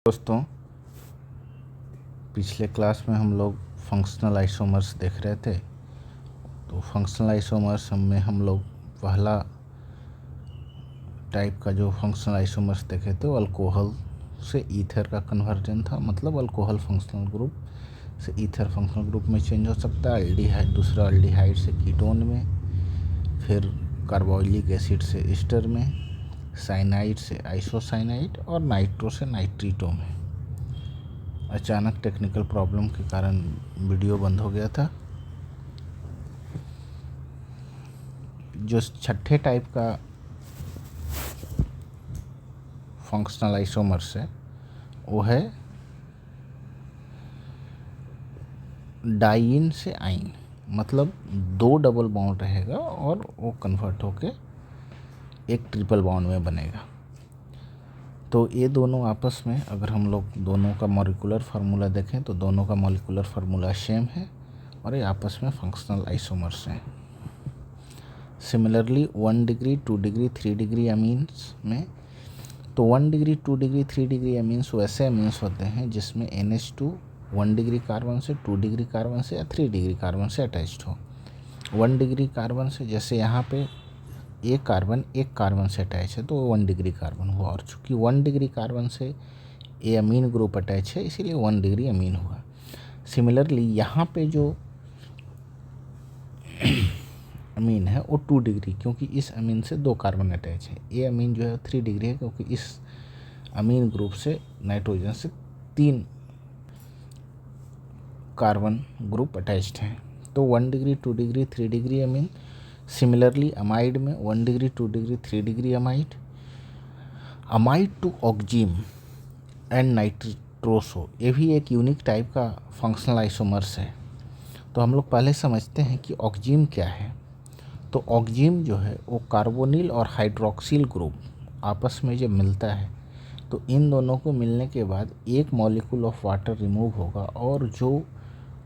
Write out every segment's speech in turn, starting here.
दोस्तों, पिछले क्लास में हम लोग फंक्शनल आइसोमर्स देख रहे थे। तो फंक्शनल आइसोमर्स में हम लोग पहला टाइप का जो फंक्शनल आइसोमर्स देखे थे वो अल्कोहल से ईथर का कन्वर्जन था। मतलब अल्कोहल फंक्शनल ग्रुप से ईथर फंक्शनल ग्रुप में चेंज हो सकता है। अल्डिहाइड दूसरा अल्डिहाइड से कीटोन में, फिर कार्बोइलिक एसिड से ईस्टर में, साइनाइड से आइसोसाइनाइड और नाइट्रो से नाइट्रीटो में। अचानक टेक्निकल प्रॉब्लम के कारण वीडियो बंद हो गया था। जो छठे टाइप का फंक्शनल आइसोमर्स है वो है डाइइन से आइन। मतलब दो डबल बॉन्ड रहेगा और वो कन्वर्ट होके एक ट्रिपल बॉन्ड में बनेगा। तो ये दोनों आपस में अगर हम लोग दोनों का मॉलिक्यूलर फार्मूला देखें तो दोनों का मॉलिक्यूलर फार्मूला सेम है और ये आपस में फंक्शनल आइसोमर्स हैं। Similarly 1 degree 2 degree 3 degree amines में, तो 1 डिग्री 2 डिग्री 3 डिग्री अमीन्स वैसे अमीन्स होते हैं जिसमें NH2 1 डिग्री कार्बन से, 2 डिग्री कार्बन से या 3 डिग्री कार्बन से अटैच्ड हो। 1 डिग्री कार्बन से जैसे यहाँ पे एक कार्बन से अटैच है तो 1 डिग्री कार्बन हुआ, और चूँकि 1 डिग्री कार्बन से ए अमीन ग्रुप अटैच है इसीलिए 1 डिग्री अमीन हुआ। सिमिलरली यहाँ पे जो अमीन है वो 2 डिग्री, क्योंकि इस अमीन से 2 कार्बन अटैच है। ए अमीन जो है 3 डिग्री है क्योंकि इस अमीन ग्रुप से नाइट्रोजन से 3 कार्बन ग्रुप अटैच्ड हैं। तो 1 degree 2 degree 3 degree amine. Similarly amide में 1 degree 2 degree 3 degree amide. Amide to oxime and nitroso, ये भी एक यूनिक टाइप का फंक्शनल आइसोमर्स है। तो हम लोग पहले समझते हैं कि ऑक्जिम क्या है। तो ऑक्जिम जो है वो कार्बोनिल और हाइड्रोक्सिल ग्रुप आपस में जब मिलता है तो इन दोनों को मिलने के बाद एक मॉलिक्यूल ऑफ वाटर रिमूव होगा और जो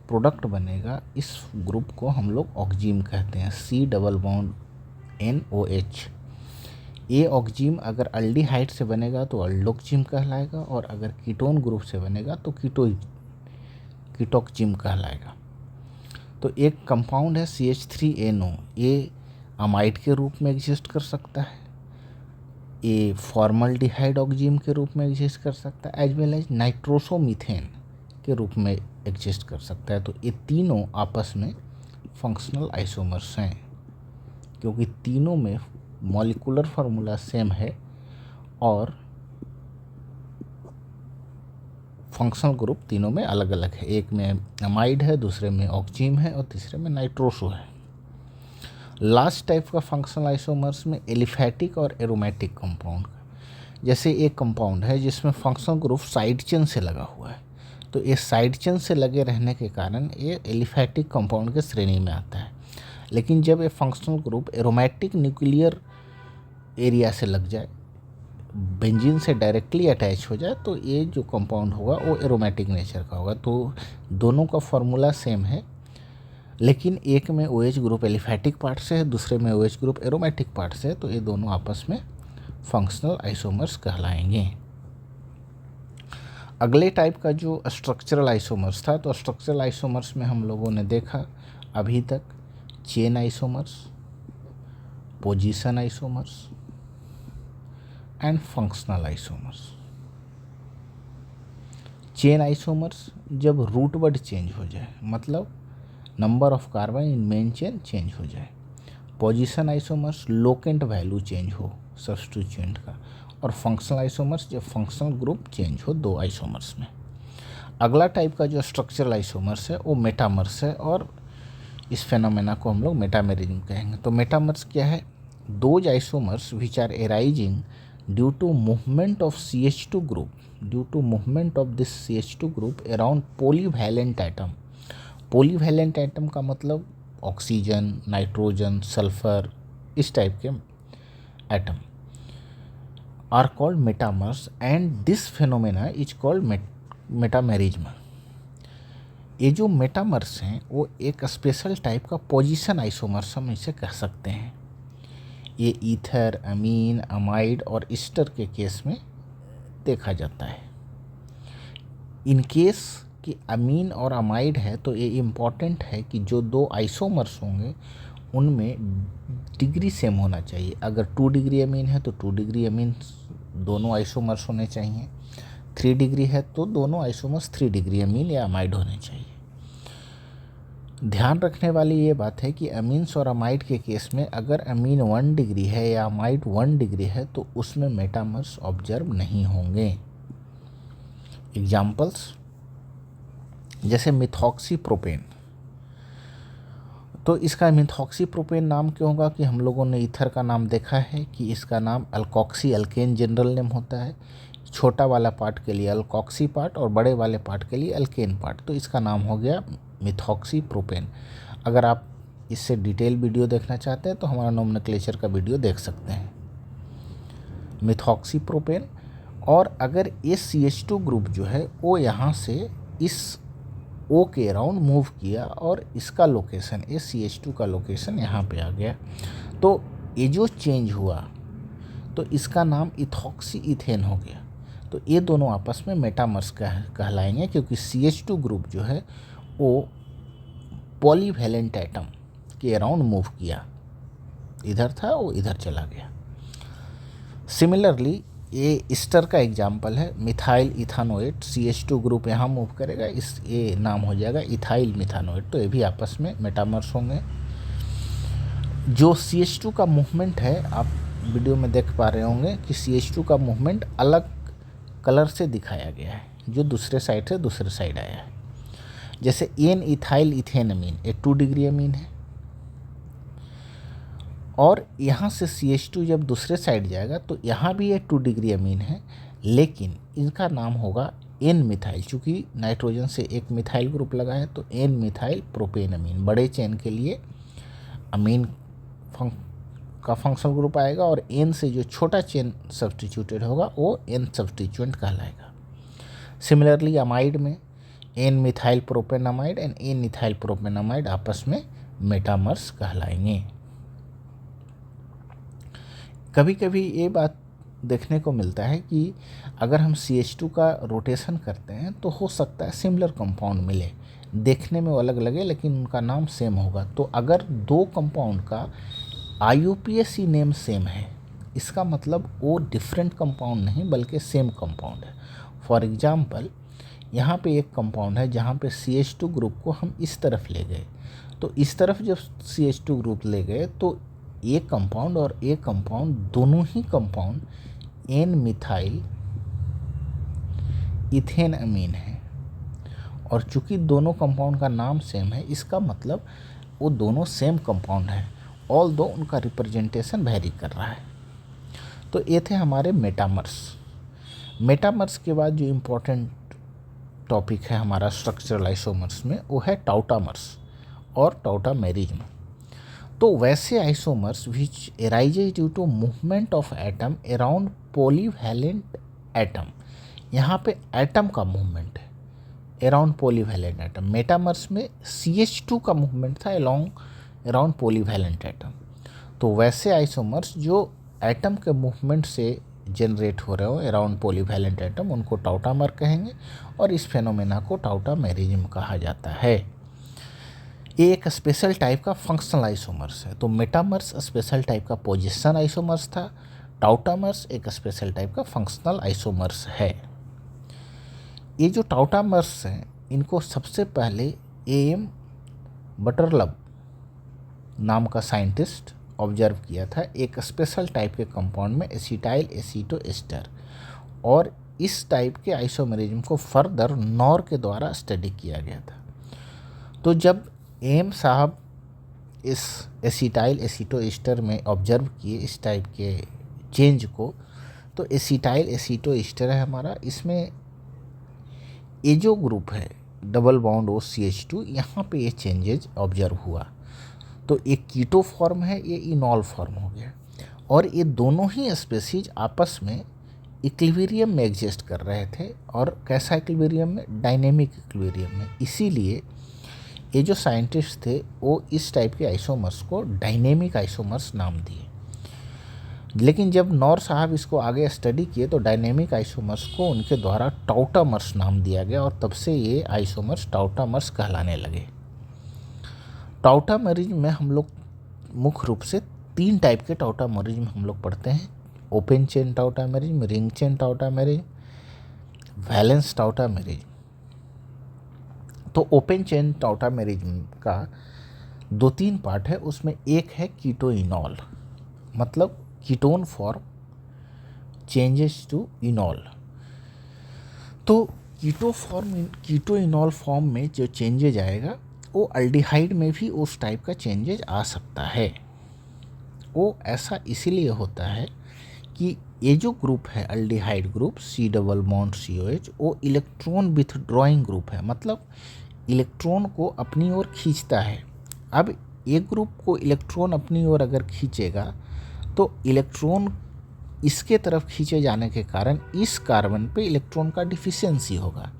प्रोडक्ट बनेगा इस ग्रुप को हम लोग ऑक्जिम कहते हैं। C double bond NOH। ये ऑक्जिम अगर अल्डिहाइड से बनेगा तो अल्डोक्जिम कहलाएगा और अगर कीटोन ग्रुप से बनेगा तो कीटोक्जिम कहलाएगा। तो एक कंपाउंड है CH3NO, ये अमाइड के रूप में एग्जिस्ट कर सकता है, ये फॉर्मल्डिहाइड ऑक्जिम के रूप में एग्जिस्ट कर सकता है, एज वेल एज नाइट्रोसोमीथेन के रूप में एग्जिस्ट कर सकता है। तो ये तीनों आपस में फंक्शनल आइसोमर्स हैं क्योंकि तीनों में मॉलिक्यूलर फार्मूला सेम है और फंक्शनल ग्रुप तीनों में अलग अलग है। एक में अमाइड है, दूसरे में ऑक्जिम है और तीसरे में नाइट्रोसो है। लास्ट टाइप का फंक्शनल आइसोमर्स में एलिफैटिक और एरोमेटिक कंपाउंड, जैसे एक कंपाउंड है जिसमें फंक्शनल ग्रुप साइड चेन से लगा हुआ है, तो ये साइड चेन से लगे रहने के कारण ये एलिफैटिक कंपाउंड के श्रेणी में आता है। लेकिन जब ये functional group aromatic nuclear area से लग जाए, बेंजीन से डायरेक्टली अटैच हो जाए, तो ये जो कंपाउंड होगा वो एरोमेटिक नेचर का होगा। तो दोनों का फॉर्मूला सेम है, लेकिन एक में OH ग्रुप एलिफैटिक पार्ट से है, दूसरे में OH ग्रुप एरोमेटिक पार्ट से है, तो ये दोनों आपस में फंक्शनल आइसोमर्स कहलाएंगे। अगले टाइप का जो स्ट्रक्चरल आइसोमर्स था, तो स्ट्रक्चरल आइसोमर्स में हम लोगों ने देखा अभी तक chain isomers, position isomers and functional isomers. Chain isomers जब रूट वर्ड चेंज हो जाए, मतलब number of carbon in main chain change हो जाए। Position isomers locant value change हो सब्स्टिट्यूएंट का। और फंक्शनल आइसोमर्स जब फंक्शनल ग्रुप चेंज हो दो आइसोमर्स में। अगला टाइप का जो स्ट्रक्चरल आइसोमर्स है वो मेटामर्स है और इस फेनोमेना को हम लोग मेटामेरिज्म कहेंगे। तो मेटामर्स क्या है? Those isomers which are arising due to movement of CH2 group, due to movement of this CH2 group around polyvalent atom. Polyvalent atom का मतलब ऑक्सीजन, नाइट्रोजन, सल्फर, इस टाइप के atom are called metamers and this phenomena is called metamerism. ये जो metamers हैं वो एक special type का पोजीशन आइसोमर्स हम इसे कह सकते हैं। ये ईथर, अमीन, अमाइड और ईस्टर के केस में देखा जाता है। इन केस कि अमीन और अमाइड है तो ये इम्पॉर्टेंट है कि जो दो आइसोमर्स होंगे उनमें डिग्री सेम होना चाहिए। अगर 2 डिग्री अमीन है तो 2 डिग्री अमीन दोनों आइसोमर्स होने चाहिए। 3 डिग्री है तो दोनों आइसोमर्स 3 डिग्री अमीन या अमाइड होने चाहिए। ध्यान रखने वाली ये बात है कि अमीन्स और अमाइड के केस में अगर अमीन 1 डिग्री है या अमाइड 1 डिग्री है तो उसमें मेटामर्स ऑब्जर्व नहीं होंगे। एग्जाम्पल्स जैसे मिथॉक्सीप्रोपेन। तो इसका मिथॉक्सीप्रोपेन नाम क्यों होगा कि हम लोगों ने ईथर का नाम देखा है कि इसका नाम अल्कोक्सी अल्केन जनरल नेम होता है। छोटा वाला पार्ट के लिए अल्कोक्सी पार्ट और बड़े वाले पार्ट के लिए अल्केन पार्ट, तो इसका नाम हो गया मिथॉक्सीप्रोपेन। अगर आप इससे डिटेल वीडियो देखना चाहते हैं तो हमारा नोमेनक्लेचर का वीडियो देख सकते हैं। मिथॉक्सीप्रोपेन। और अगर ये CH2 ग्रुप जो है वो यहाँ से इस O के अराउंड मूव किया और इसका लोकेशन, ये CH2 का लोकेशन यहाँ पे आ गया, तो ये जो चेंज हुआ तो इसका नाम इथॉक्सी इथेन हो गया। तो ये दोनों आपस में मेटामर्स कहलाएंगे क्योंकि CH2 ग्रुप जो है वो पॉलीवैलेंट एटम के अराउंड मूव किया, इधर था वो इधर चला गया। सिमिलरली ये ईस्टर का एग्जाम्पल है, मिथाइल इथानोएट। CH2 ग्रुप यहाँ मूव करेगा, ये नाम हो जाएगा इथाइल मिथानोएट, तो ये भी आपस में मेटामर्स होंगे। जो CH2 का मूवमेंट है आप वीडियो में देख पा रहे होंगे कि CH2 का मूवमेंट अलग कलर से दिखाया गया है, जो दूसरे साइड से दूसरे साइड आया है। जैसे एन इथाइल इथेन अमीन, ये 2 डिग्री अमीन है और यहाँ से CH2 जब दूसरे साइड जाएगा तो यहाँ भी ये 2 डिग्री अमीन है, लेकिन इनका नाम होगा एन मिथाइल। चूँकि नाइट्रोजन से एक मिथाइल ग्रुप लगा है तो एन मिथाइल प्रोपेन अमीन। बड़े चेन के लिए अमीन का फंक्शनल ग्रुप आएगा और एन से जो छोटा चेन सब्स्टिट्यूटेड होगा वो एन सब्स्टिट्यूएंट कहलाएगा। सिमिलरली अमाइड में N methyl propanamide and N ethyl propanamide आपस में मेटामर्स कहलाएंगे। कभी कभी ये बात देखने को मिलता है कि अगर हम CH2 का रोटेशन करते हैं तो हो सकता है सिमिलर कंपाउंड मिले, देखने में वो अलग लगे लेकिन उनका नाम सेम होगा। तो अगर दो कंपाउंड का IUPAC नेम सेम है इसका मतलब वो डिफरेंट कंपाउंड नहीं बल्कि सेम कंपाउंड है। फॉर एग्जांपल यहाँ पे एक कंपाउंड है जहाँ पे CH2 ग्रुप को हम इस तरफ ले गए, तो इस तरफ जब CH2 ग्रुप ले गए तो एक कंपाउंड और एक कंपाउंड दोनों ही कंपाउंड एन मिथाइल इथेन अमीन है। और चूंकि दोनों कंपाउंड का नाम सेम है इसका मतलब वो दोनों सेम कंपाउंड है, ऑल्दो उनका रिप्रेजेंटेशन वेरी कर रहा है। तो ये थे हमारे मेटामर्स। मेटामर्स के बाद जो इम्पोर्टेंट टॉपिक है हमारा स्ट्रक्चरल आइसोमर्स में वो है टाउटामर्स और टाउटामेरिज्म। तो वैसे isomers which arises due to movement of atom around polyvalent atom. यहाँ पे एटम का मूवमेंट है अराउंड पॉलीवैलेंट एटम। मेटामर्स में CH2 का मूवमेंट था अराउंड पॉलीवैलेंट एटम। तो वैसे आइसोमर्स जो एटम के मूवमेंट से जनरेट हो रहे हो अराउंड पॉलीवैलेंट एटम उनको टाउटामर कहेंगे और इस फेनोमेना को टाउटामेरिज्म कहा जाता है। ये एक स्पेशल टाइप का फंक्शनल आइसोमर्स है। तो मेटामर्स स्पेशल टाइप का पोजिशन आइसोमर्स था, टाउटामर्स एक स्पेशल टाइप का फंक्शनल आइसोमर्स है। ये जो टाउटामर्स हैं इनको सबसे पहले AM बटरलब नाम का साइंटिस्ट ऑब्जर्व किया था एक स्पेशल टाइप के कंपाउंड में एसिटाइल एसीटो एस्टर, और इस टाइप के आइसोमेरिज्म को फर्दर नॉर के द्वारा स्टडी किया गया था। तो जब AM साहब इस एसिटाइल एसीटो एस्टर में ऑब्जर्व किए इस टाइप के चेंज को, तो एसिटाइल एसीटो एस्टर है हमारा, इसमें एजो ग्रुप है डबल बॉन्ड OCH2, यहाँ पे ये चेंजेज ऑब्जर्व हुआ। तो एक कीटो फॉर्म है, ये इनॉल फॉर्म हो गया, और ये दोनों ही स्पेसीज आपस में इक्विलिब्रियम में एग्जिस्ट कर रहे थे। और कैसा इक्विलिब्रियम में? डायनेमिक इक्विलिब्रियम में। इसीलिए ये जो साइंटिस्ट थे वो इस टाइप के आइसोमर्स को डायनेमिक आइसोमर्स नाम दिए। लेकिन जब नौर साहब इसको आगे स्टडी किए तो डायनेमिक आइसोमर्स को उनके द्वारा टाउटामर्स नाम दिया गया और तब से ये आइसोमर्स टाउटामर्स कहलाने लगे। टाउटामरिज्म में हम लोग मुख्य रूप से 3 टाइप के टाउटामरिज्म हम लोग पढ़ते हैं, open chain tautomerism, ring chain tautomerism, valence tautomerism. तो ओपन चेन टाउटामरिज्म का 2-3 पार्ट है, उसमें एक है कीटोइनॉल, मतलब ketone form changes to enol. तो कीटोइनॉल फॉर्म में जो चेंजेज आएगा वो अल्डिहाइड में भी उस टाइप का चेंजेज आ सकता है। वो ऐसा इसीलिए होता है कि ये जो ग्रुप है aldehyde group C double bond COH, वो इलेक्ट्रॉन विथड्रॉइंग ग्रुप है, मतलब इलेक्ट्रॉन को अपनी ओर खींचता है। अब एक ग्रुप को इलेक्ट्रॉन अपनी ओर अगर खींचेगा तो इलेक्ट्रॉन इसके तरफ खींचे जाने के कारण इस कार्बन पे इलेक्ट्रॉन का डिफिशियंसी होगा।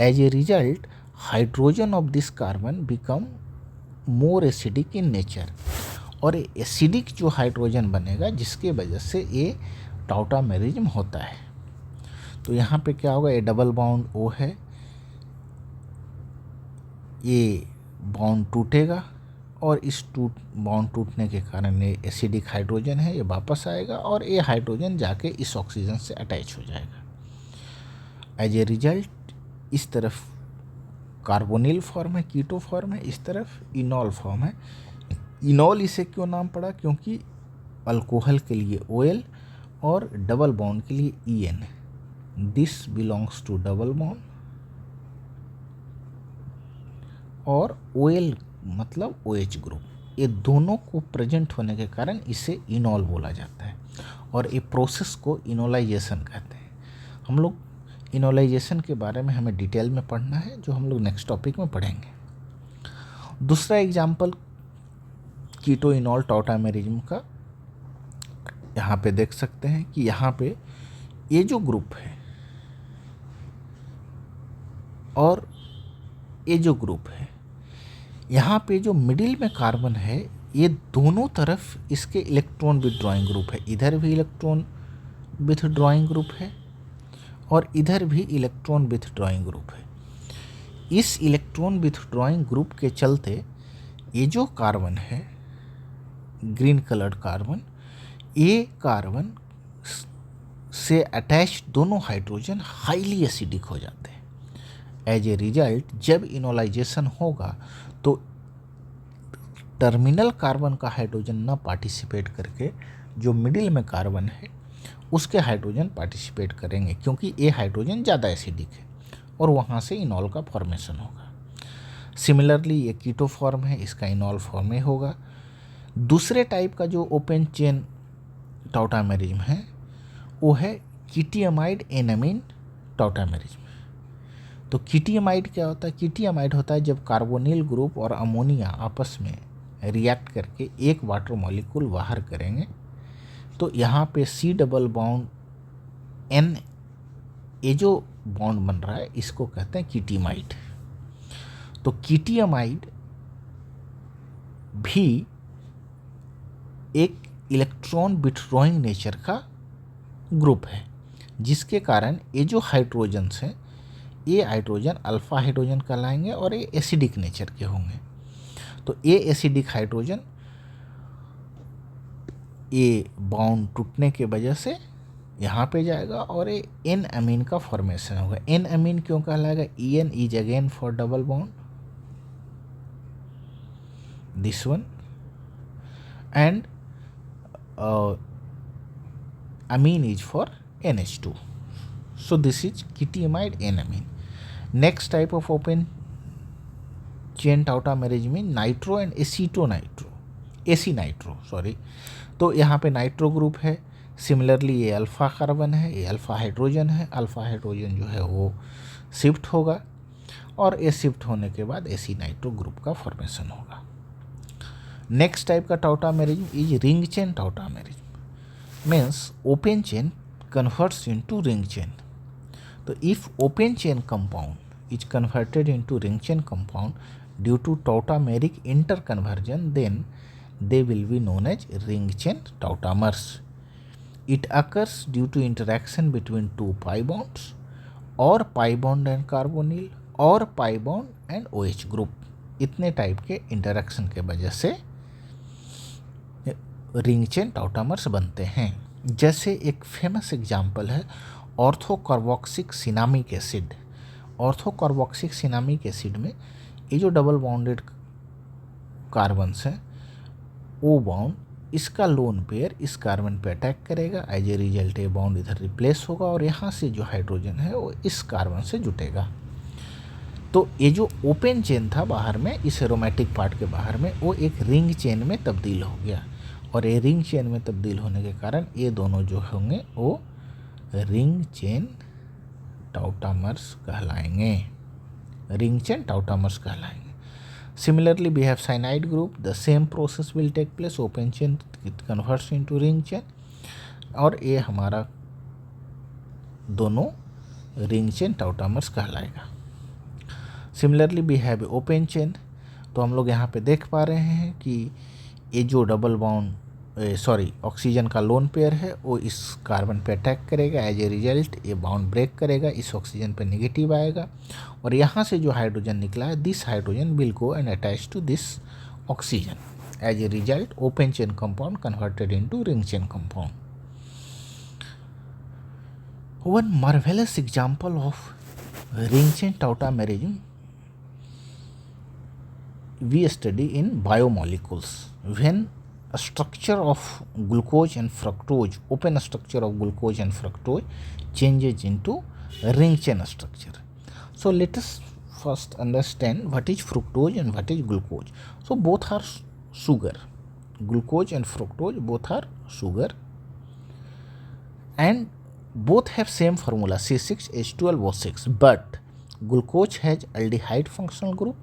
As a result hydrogen of this carbon become more acidic in nature, और एसिडिक जो हाइड्रोजन बनेगा जिसके वजह से ये टाउटामेरिज्म होता है। तो यहाँ पे क्या होगा, ये डबल बॉन्ड O है, ये बॉन्ड टूटेगा और इस बॉन्ड टूटने के कारण ये एसिडिक हाइड्रोजन है, ये वापस आएगा और ये हाइड्रोजन जाके इस ऑक्सीजन से अटैच हो जाएगा। एज ए रिजल्ट इस तरफ कार्बोनिल फॉर्म है, कीटो फॉर्म है, इस तरफ इनॉल फॉर्म है। इनॉल इसे क्यों नाम पड़ा, क्योंकि अल्कोहल के लिए OL और डबल बॉन्ड के लिए EN, this belongs to double bond, और OL मतलब OH ग्रुप, ये दोनों को प्रेजेंट होने के कारण इसे इनॉल बोला जाता है। और ये प्रोसेस को इनोलाइजेशन कहते हैं। हम लोग इनोलाइजेशन के बारे में हमें डिटेल में पढ़ना है, जो हम लोग नेक्स्ट टॉपिक में पढ़ेंगे। दूसरा एग्जाम्पल कीटोइनॉल टाउटामेरिज्म का यहाँ पे देख सकते हैं कि यहाँ पे ये जो ग्रुप है और ये जो ग्रुप है, यहाँ पे जो मिडिल में कार्बन है, ये दोनों तरफ इसके इलेक्ट्रॉन विथड्रॉइंग ग्रुप है। इधर भी इलेक्ट्रॉन विथड्रॉइंग ग्रुप है और इधर भी इलेक्ट्रॉन विथड्रॉइंग ग्रुप है। इस इलेक्ट्रॉन विथड्रॉइंग ग्रुप के चलते ये जो कार्बन है, ग्रीन कलर्ड कार्बन, ये कार्बन से अटैच दोनों हाइड्रोजन हाईली एसिडिक हो जाते हैं। एज ए रिजल्ट जब इनोलाइजेशन होगा तो टर्मिनल कार्बन का हाइड्रोजन न पार्टिसिपेट करके जो मिडिल में कार्बन है उसके हाइड्रोजन पार्टिसिपेट करेंगे, क्योंकि ये हाइड्रोजन ज़्यादा एसिडिक है और वहाँ से इनॉल का फॉर्मेशन होगा। सिमिलरली ये कीटो फॉर्म है, इसका इनॉल फॉर्म में होगा। दूसरे टाइप का जो ओपन चेन टाउटामेरिज्म है वो है कीटियमाइड एनामीन टाउटामेरिज्म। तो कीटियमाइड क्या होता है, कीटियमाइड होता है जब कार्बोनिल ग्रुप और अमोनिया आपस में रिएक्ट करके एक वाटर मॉलिक्यूल बाहर करेंगे, तो यहाँ पे C डबल बॉन्ड N, ये जो बॉन्ड बन रहा है इसको कहते हैं कीटियमाइड। तो कीटियमाइड भी एक इलेक्ट्रॉन विथड्रॉइंग नेचर का ग्रुप है, जिसके कारण ये जो हाइड्रोजन्स हैं ये हाइड्रोजन अल्फा हाइड्रोजन कहलाएंगे और ये एसिडिक नेचर के होंगे। तो ये एसिडिक हाइड्रोजन ये बॉन्ड टूटने के वजह से यहाँ पे जाएगा और ये N अमीन का फॉर्मेशन होगा। N अमीन क्यों कहलाएगा, EN is again for double bond, this one, and amine is for NH2. So this is ketimide N-amine. Next type of open chain tautomerism is nitro and acetonitro, AC nitro sorry। तो यहाँ पे nitro group है। Similarly ये alpha carbon है, ये alpha hydrogen है। Alpha hydrogen जो है वो शिफ्ट होगा और ये शिफ्ट होने के बाद AC नाइट्रो ग्रुप का फॉर्मेशन होगा। नेक्स्ट टाइप का tautomerism is ring chain tautomerism, means open chain converts into ring chain. So if open chain compound is converted into ring chain compound due to tautomeric interconversion, then they will be known as ring chain tautomers. It occurs due to interaction between two pi bonds or pi bond and carbonyl और pi bond and OH group. इतने type के interaction के वजह से ring chain टाउटामर्स बनते हैं. जैसे एक फेमस एग्जाम्पल है ऑर्थोकार्बोक्सिक सिनामिक एसिड. ऑर्थोकार्बोक्सिक सिनामिक एसिड में ये जो डबल बॉन्डेड कार्बन्स हैं, ओ बॉन्ड इसका लोन पेयर इस कार्बन पे अटैक करेगा, एज ए रिजल्ट ये बॉन्ड इधर रिप्लेस होगा और यहाँ से जो हाइड्रोजन है वो इस कार्बन से जुटेगा. तो ये जो ओपन चेन था बाहर में, इस एरोमेटिक पार्ट के बाहर में, वो एक रिंग चेन में तब्दील हो गया. और ये रिंग चेन में तब्दील होने के कारण ये दोनों जो होंगे वो रिंग चेन टाउटामर्स कहलाएंगे. रिंग चेन टाउटामर्स कहलाएंगे. Similarly, we have cyanide group. The same process will take place. Open chain it converts into ring chain. और ये हमारा दोनों रिंग चेन टाउटामर्स कहलाएगा. Similarly, we have open chain. तो हम लोग यहाँ पे देख पा रहे हैं कि ये जो डबल बॉन्ड ऑक्सीजन का लोन पेयर है वो इस कार्बन पे अटैक करेगा. एज ए रिजल्ट ये बॉन्ड ब्रेक करेगा, इस ऑक्सीजन पे नेगेटिव आएगा और यहाँ से जो हाइड्रोजन निकला है, this hydrogen will go and attach to this oxygen. As a result open chain compound converted into ring chain compound. One marvellous example of ring chain tautomerism we study in biomolecules. When a structure of glucose and fructose, open structure of glucose and fructose changes into ring chain structure. So let us first understand what is fructose and what is glucose. So both are sugar. Glucose and fructose both are sugar and both have same formula C6H12O6, but glucose has aldehyde functional group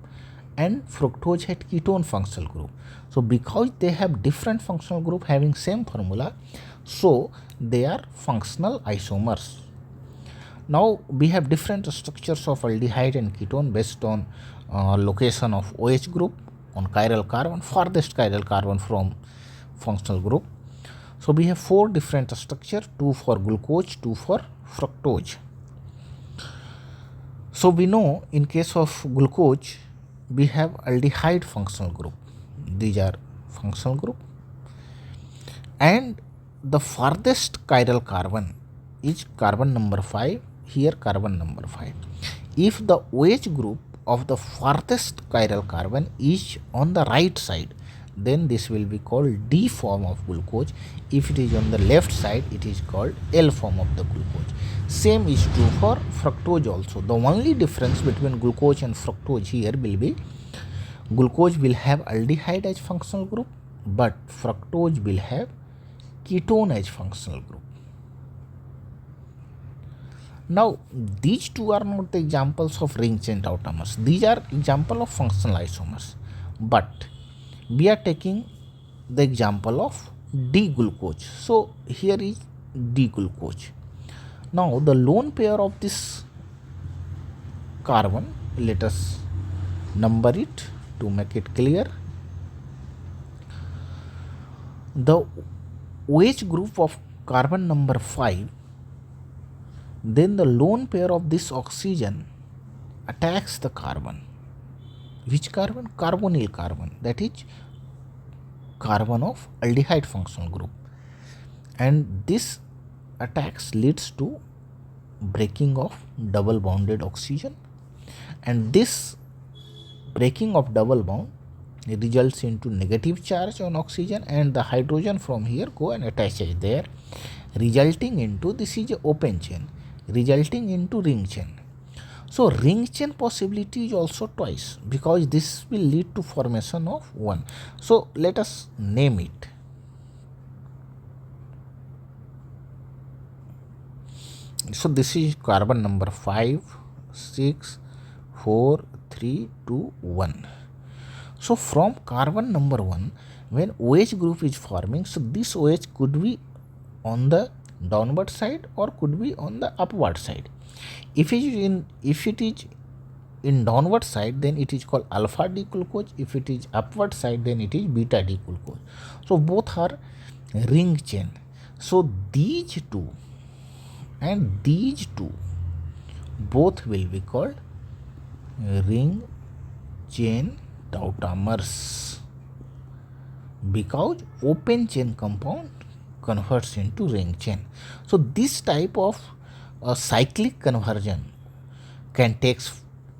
and fructose had ketone functional group. So because they have different functional group having same formula, so they are functional isomers. Now we have different structures of aldehyde and ketone based on location of OH group on chiral carbon, farthest chiral carbon from functional group. So we have 4 different structure, 2 for glucose, 2 for fructose. So we know in case of glucose we have aldehyde functional group. These are functional group and the farthest chiral carbon is carbon number 5, here carbon number 5. If the OH group of the farthest chiral carbon is on the right side, then this will be called D form of glucose. If it is on the left side, it is called L form of the glucose. Same is true for fructose also. The only difference between glucose and fructose here will be glucose will have aldehyde as functional group, but fructose will have ketone as functional group. Now these two are not the examples of ring chain tautomers. These are example of functional isomers, but we are taking the example of D-glucose. So here is D-glucose. Now the lone pair of this carbon, let us number it to make it clear. The OH group of carbon number 5, then the lone pair of this oxygen attacks the carbon. Which carbon? Carbonyl carbon, that is carbon of aldehyde functional group, and this attacks leads to breaking of double bonded oxygen, and this breaking of double bond results into negative charge on oxygen, and the hydrogen from here go and attaches there, resulting into, this is a open chain, resulting into ring chain. So ring chain possibility is also twice because this will lead to formation of one. So let us name it. So this is carbon number 5, 6, 4, 3, 2, 1. So from carbon number 1, when OH group is forming, so this OH could be on the downward side or could be on the upward side. If it is in downward side, then it is called alpha D glucose. If it is upward side, then it is beta D glucose. So both are ring chain. So these two and these two both will be called ring chain tautomers, because open chain compound converts into ring chain. So this type of cyclic conversion can take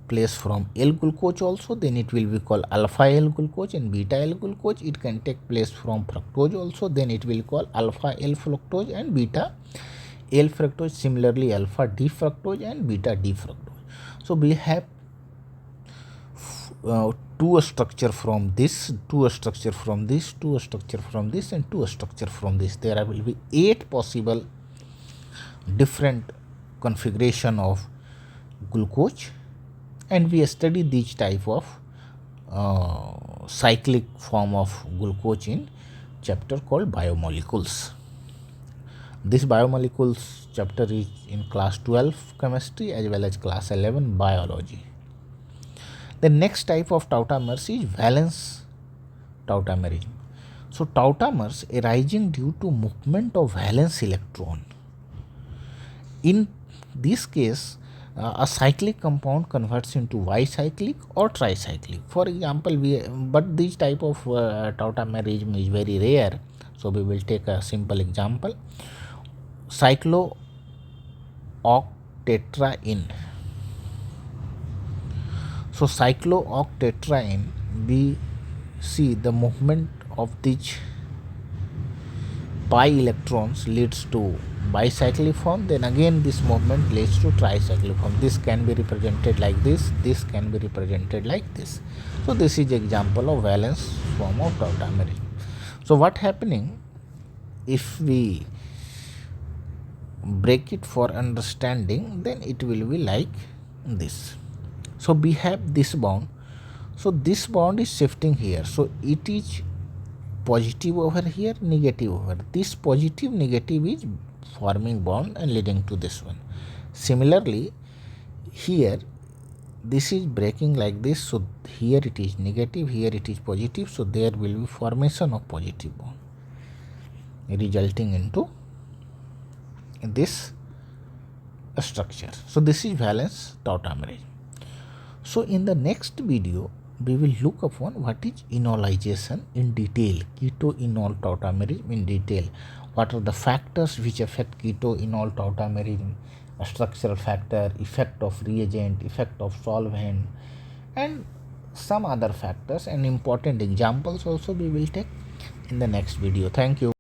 place from L-glucose also, then it will be called alpha L-glucose and beta L-glucose. It can take place from fructose also, then it will call alpha L-fructose and beta L-fructose. Similarly, alpha D-fructose and beta D-fructose. So we have two structure from this, two structure from this, two structure from this, and two structure from this. There will be 8 possible different configuration of glucose, and we study this type of cyclic form of glucose in chapter called biomolecules. This biomolecules chapter is in class 12 chemistry as well as class 11 biology. The next type of tautomers is valence tautomerism. So tautomers arising due to movement of valence electron. In this case, a cyclic compound converts into bicyclic or tricyclic. For example, but this type of tautomerism is very rare. So we will take a simple example. Cyclooctetraene. So cyclooctetraene, we see the movement of these pi electrons leads to bicyclic form, then again this movement leads to tricyclic form. This can be represented like this can be represented like this. So this is example of valence form of tautomerism. So what happening if we break it for understanding, then it will be like this. So we have this bond, so this bond is shifting here, so it is positive over here, negative over. This positive negative is forming bond and leading to this one. Similarly, here this is breaking like this, so here it is negative, here it is positive, so there will be formation of positive bond resulting into this structure. So this is valence tautomerism. So in the next video, we will look upon what is enolization in detail, keto-enol tautomerism in detail. What are the factors which affect keto-enol tautomerism, a structural factor, effect of reagent, effect of solvent, and some other factors and important examples also we will take in the next video. Thank you.